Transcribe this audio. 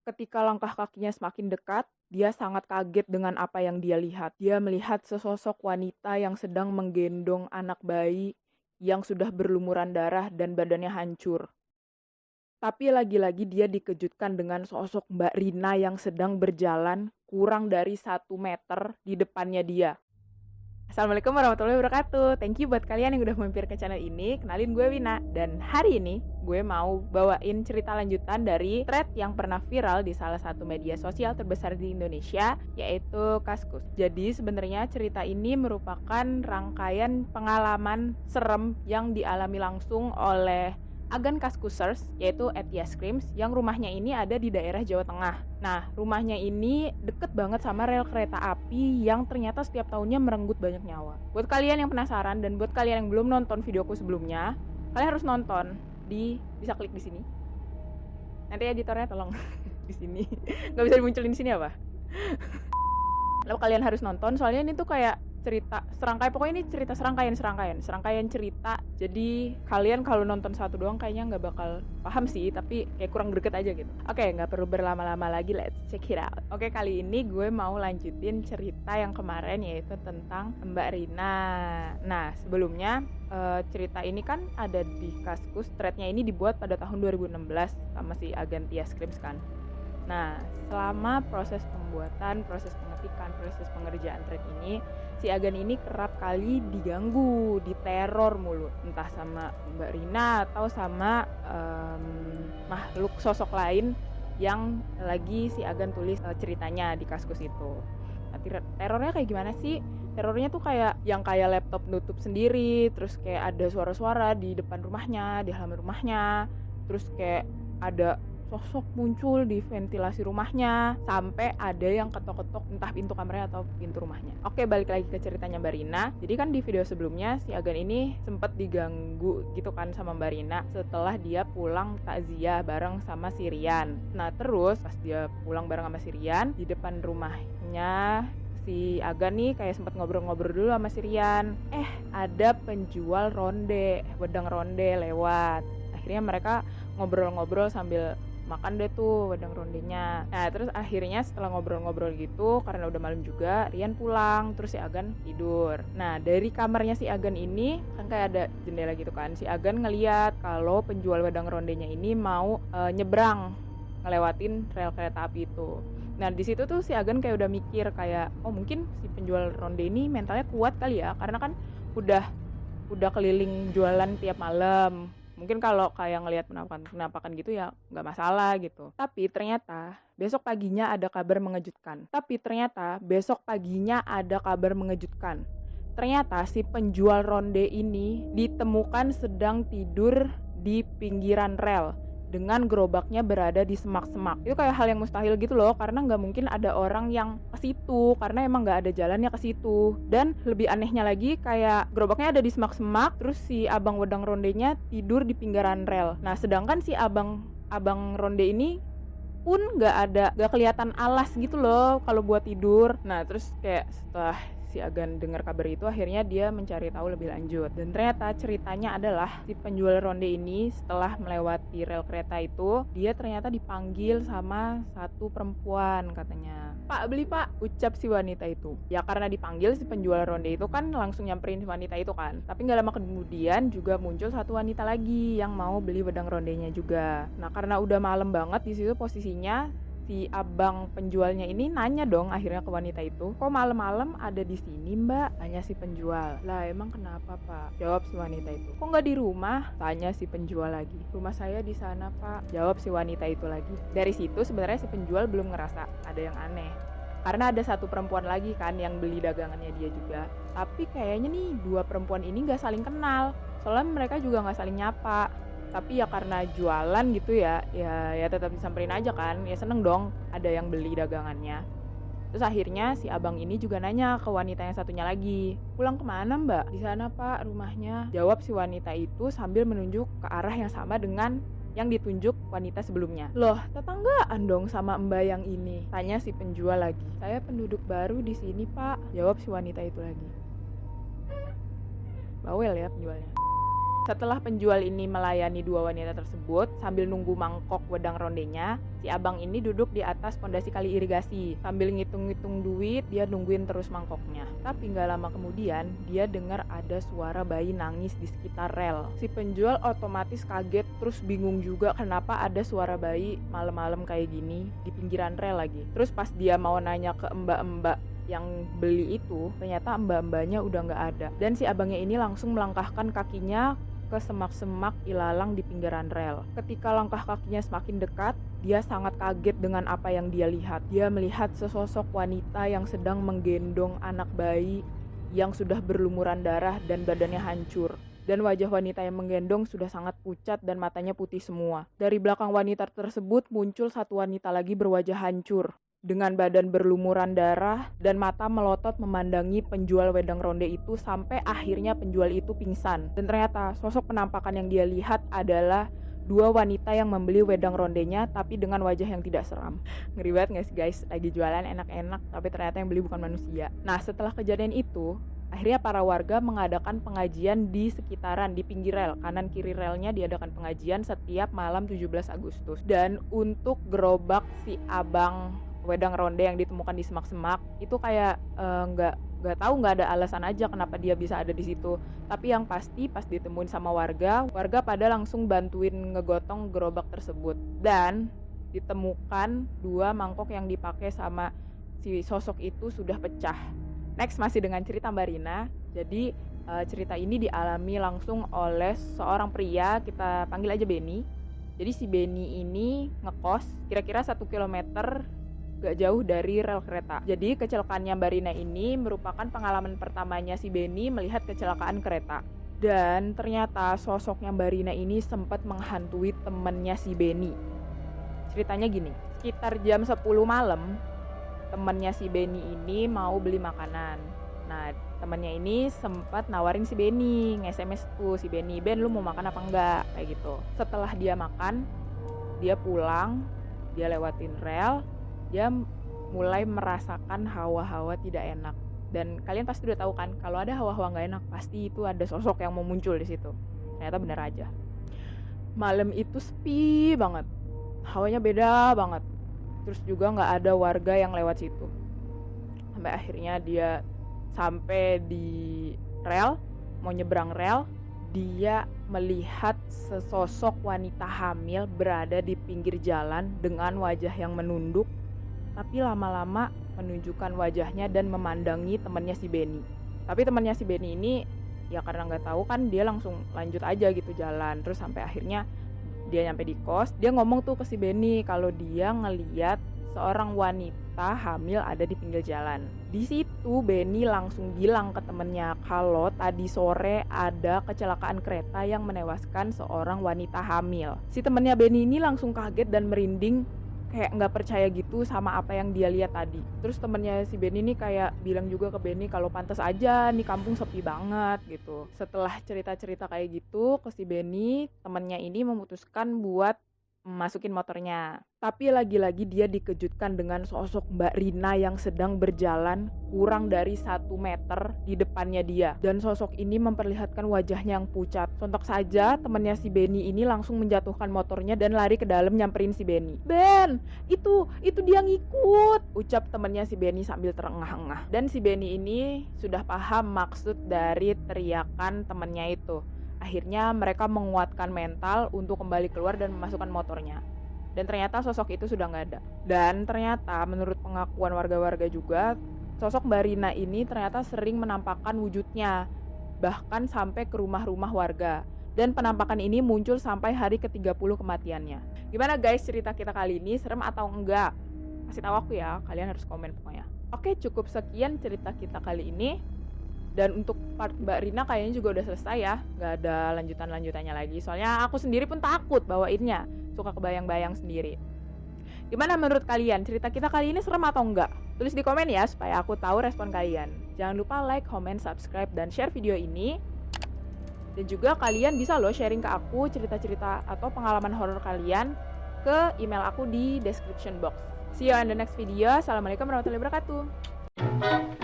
Ketika langkah kakinya semakin dekat, dia sangat kaget dengan apa yang dia lihat. Dia melihat sesosok wanita yang sedang menggendong anak bayi yang sudah berlumuran darah dan badannya hancur. Tapi lagi-lagi dia dikejutkan dengan sosok Mbak Rina yang sedang berjalan kurang dari 1 meter di depannya dia. Assalamualaikum warahmatullahi wabarakatuh. Thank you buat kalian yang udah mampir ke channel ini. Kenalin gue Wina. Dan hari ini gue mau bawain cerita lanjutan dari thread yang pernah viral di salah satu media sosial terbesar di Indonesia, yaitu Kaskus. Jadi sebenarnya cerita ini merupakan rangkaian pengalaman serem yang dialami langsung oleh agen Kaskusers, yaitu Etia Screams, yang rumahnya ini ada di daerah Jawa Tengah. Nah, rumahnya ini deket banget sama rel kereta api yang ternyata setiap tahunnya merenggut banyak nyawa. Buat kalian yang penasaran dan buat kalian yang belum nonton videoku sebelumnya, kalian harus nonton. Bisa klik di sini. Nanti editornya tolong di sini. Nggak bisa dimunculin di sini apa? Lalu kalian harus nonton, soalnya ini tuh kayak cerita serangkaian, pokoknya ini cerita serangkaian cerita. Jadi kalian kalau nonton satu doang kayaknya nggak bakal paham sih, tapi kayak kurang greget aja gitu. Oke, nggak perlu berlama-lama lagi, let's check it out. Oke, kali ini gue mau lanjutin cerita yang kemarin, yaitu tentang Mbak Rina. Nah, sebelumnya cerita ini kan ada di Kaskus. Threadnya ini dibuat pada tahun 2016 sama si agen Tia Screams kan. Nah, selama proses pembuatan, proses pengetikan, proses pengerjaan thread ini, si agen ini kerap kali diganggu, diteror mulu, entah sama Mbak Rina atau sama makhluk sosok lain yang lagi si agen tulis ceritanya di Kaskus itu. Nah, terornya kayak gimana sih? Terornya tuh kayak laptop nutup sendiri, terus kayak ada suara-suara di depan rumahnya, di halaman rumahnya, terus kayak ada sosok muncul di ventilasi rumahnya, sampai ada yang ketok-ketok entah pintu kamarnya atau pintu rumahnya. Oke, balik lagi ke ceritanya Mbak Rina. Jadi kan di video sebelumnya si agen ini sempat diganggu gitu kan sama Mbak Rina setelah dia pulang takziah bareng sama si Rian. Nah, terus pas dia pulang bareng sama si Rian, di depan rumahnya si Agan nih kayak sempat ngobrol-ngobrol dulu sama si Rian. Ada penjual wedang ronde lewat. Akhirnya mereka ngobrol-ngobrol sambil makan deh tuh wedang rondenya. Nah, terus akhirnya setelah ngobrol-ngobrol gitu, karena udah malam juga, Rian pulang, terus si Agan tidur. Nah, dari kamarnya si Agan ini kan kayak ada jendela gitu kan. Si Agan ngeliat kalau penjual wedang rondenya ini mau nyebrang ngelewatin rel kereta api itu. Nah, di situ tuh si Agan kayak udah mikir kayak, oh mungkin si penjual ronde ini mentalnya kuat kali ya, karena kan udah keliling jualan tiap malam. Mungkin kalau kayak ngelihat penampakan gitu ya nggak masalah gitu. Tapi ternyata besok paginya ada kabar mengejutkan. Ternyata si penjual ronde ini ditemukan sedang tidur di pinggiran rel dengan gerobaknya berada di semak-semak. Itu kayak hal yang mustahil gitu loh, karena nggak mungkin ada orang yang ke situ, karena emang nggak ada jalannya ke situ. Dan lebih anehnya lagi, kayak gerobaknya ada di semak-semak, terus si abang wedang rondenya tidur di pinggiran rel. Nah, sedangkan si abang ronde ini pun nggak kelihatan alas gitu loh kalau buat tidur. Nah, terus kayak setelah si Agan dengar kabar itu, akhirnya dia mencari tahu lebih lanjut. Dan ternyata ceritanya adalah si penjual ronde ini setelah melewati rel kereta itu, dia ternyata dipanggil sama satu perempuan katanya. "Pak, beli Pak," ucap si wanita itu. Ya karena dipanggil, si penjual ronde itu kan langsung nyamperin si wanita itu kan. Tapi gak lama kemudian juga muncul satu wanita lagi yang mau beli wedang rondenya juga. Nah, karena udah malam banget di situ posisinya, si abang penjualnya ini nanya dong akhirnya ke wanita itu, "Kok malam-malam ada di sini Mbak?" Tanya si penjual. "Lah emang kenapa Pak?" Jawab si wanita itu. "Kok nggak di rumah?" Tanya si penjual lagi. "Rumah saya di sana Pak." Jawab si wanita itu lagi. Dari situ sebenarnya si penjual belum ngerasa ada yang aneh, karena ada satu perempuan lagi kan yang beli dagangannya dia juga. Tapi kayaknya nih dua perempuan ini nggak saling kenal, soalnya mereka juga nggak saling nyapa. Tapi ya karena jualan gitu ya tetap disamperin aja kan, ya seneng dong ada yang beli dagangannya. Terus akhirnya si abang ini juga nanya ke wanita yang satunya lagi, "Pulang kemana Mbak?" "Di sana Pak rumahnya," jawab si wanita itu sambil menunjuk ke arah yang sama dengan yang ditunjuk wanita sebelumnya. "Loh, tetanggaan dong sama Mbak yang ini?" Tanya si penjual lagi. "Saya penduduk baru di sini Pak," jawab si wanita itu lagi. Bawel ya penjualnya. Setelah penjual ini melayani dua wanita tersebut sambil nunggu mangkok wedang rondenya, si abang ini duduk di atas pondasi kali irigasi. Sambil ngitung-ngitung duit, dia nungguin terus mangkoknya. Tapi gak lama kemudian, dia dengar ada suara bayi nangis di sekitar rel. Si penjual otomatis kaget, terus bingung juga kenapa ada suara bayi malam-malam kayak gini di pinggiran rel lagi. Terus pas dia mau nanya ke mbak-mbak yang beli itu, ternyata mbak-mbaknya udah gak ada. Dan si abangnya ini langsung melangkahkan kakinya ke semak-semak ilalang di pinggiran rel. Ketika langkah kakinya semakin dekat, dia sangat kaget dengan apa yang dia lihat. Dia melihat sesosok wanita yang sedang menggendong anak bayi yang sudah berlumuran darah dan badannya hancur. Dan wajah wanita yang menggendong sudah sangat pucat dan matanya putih semua. Dari belakang wanita tersebut muncul satu wanita lagi berwajah hancur, dengan badan berlumuran darah dan mata melotot memandangi penjual wedang ronde itu sampai akhirnya penjual itu pingsan. Dan ternyata sosok penampakan yang dia lihat adalah dua wanita yang membeli wedang rondenya tapi dengan wajah yang tidak seram. Ngeri banget gak sih guys? Lagi jualan enak-enak tapi ternyata yang beli bukan manusia. Nah, setelah kejadian itu, akhirnya para warga mengadakan pengajian di sekitaran, di pinggir rel. Kanan kiri relnya diadakan pengajian setiap malam 17 Agustus. Dan untuk gerobak si abang wedang ronde yang ditemukan di semak-semak itu kayak nggak tahu, nggak ada alasan aja kenapa dia bisa ada di situ. Tapi yang pasti pas ditemuin sama warga pada langsung bantuin ngegotong gerobak tersebut. Dan ditemukan dua mangkok yang dipakai sama si sosok itu sudah pecah. Next, masih dengan cerita Mbak Rina. Jadi cerita ini dialami langsung oleh seorang pria, kita panggil aja Benny. Jadi si Benny ini ngekos kira-kira 1 kilometer gak jauh dari rel kereta. Jadi kecelakaannya Mbak Rina ini merupakan pengalaman pertamanya si Benny melihat kecelakaan kereta. Dan ternyata sosoknya Mbak Rina ini sempat menghantui temannya si Benny. Ceritanya gini, sekitar jam 10 malam, temannya si Benny ini mau beli makanan. Nah, temannya ini sempat nawarin si Benny, nge-SMS tuh si Benny, "Ben, lu mau makan apa enggak?" Kayak gitu. Setelah dia makan, dia pulang, dia lewatin rel, dia mulai merasakan hawa-hawa tidak enak. Dan kalian pasti udah tahu kan, kalau ada hawa-hawa nggak enak, pasti itu ada sosok yang mau muncul di situ. Ternyata bener aja. Malam itu sepi banget, hawanya beda banget. Terus juga nggak ada warga yang lewat situ. Sampai akhirnya dia sampai di rel, mau nyebrang rel, dia melihat sesosok wanita hamil berada di pinggir jalan dengan wajah yang menunduk, tapi lama-lama menunjukkan wajahnya dan memandangi temannya si Benny. Tapi temannya si Benny ini ya karena nggak tahu kan, dia langsung lanjut aja gitu jalan. Terus sampai akhirnya dia nyampe di kos, dia ngomong tuh ke si Benny kalau dia ngeliat seorang wanita hamil ada di pinggir jalan. Di situ Benny langsung bilang ke temennya kalau tadi sore ada kecelakaan kereta yang menewaskan seorang wanita hamil. Si temennya Benny ini langsung kaget dan merinding, kayak nggak percaya gitu sama apa yang dia lihat tadi. Terus temennya si Benny ini kayak bilang juga ke Benny kalau pantas aja nih kampung sepi banget gitu. Setelah cerita-cerita kayak gitu ke si Benny, temennya ini memutuskan buat masukin motornya. Tapi lagi-lagi dia dikejutkan dengan sosok Mbak Rina yang sedang berjalan kurang dari 1 meter di depannya dia. Dan sosok ini memperlihatkan wajahnya yang pucat. Sontak saja temannya si Benny ini langsung menjatuhkan motornya dan lari ke dalam nyamperin si Benny. "Ben, itu dia ngikut," ucap temannya si Benny sambil terengah-engah. Dan si Benny ini sudah paham maksud dari teriakan temannya itu. Akhirnya mereka menguatkan mental untuk kembali keluar dan memasukkan motornya. Dan ternyata sosok itu sudah nggak ada. Dan ternyata menurut pengakuan warga-warga juga, sosok Mbak Rina ini ternyata sering menampakkan wujudnya, bahkan sampai ke rumah-rumah warga. Dan penampakan ini muncul sampai hari ke-30 kematiannya. Gimana guys cerita kita kali ini, serem atau enggak? Kasih tahu aku ya, kalian harus komen pokoknya. Oke, cukup sekian cerita kita kali ini. Dan untuk part Mbak Rina kayaknya juga udah selesai ya, nggak ada lanjutan-lanjutannya lagi. Soalnya aku sendiri pun takut bawainnya, suka kebayang-bayang sendiri. Gimana menurut kalian, cerita kita kali ini serem atau enggak? Tulis di komen ya, supaya aku tahu respon kalian. Jangan lupa like, comment, subscribe, dan share video ini. Dan juga kalian bisa loh sharing ke aku cerita-cerita atau pengalaman horor kalian ke email aku di description box. See you on the next video. Assalamualaikum warahmatullahi wabarakatuh.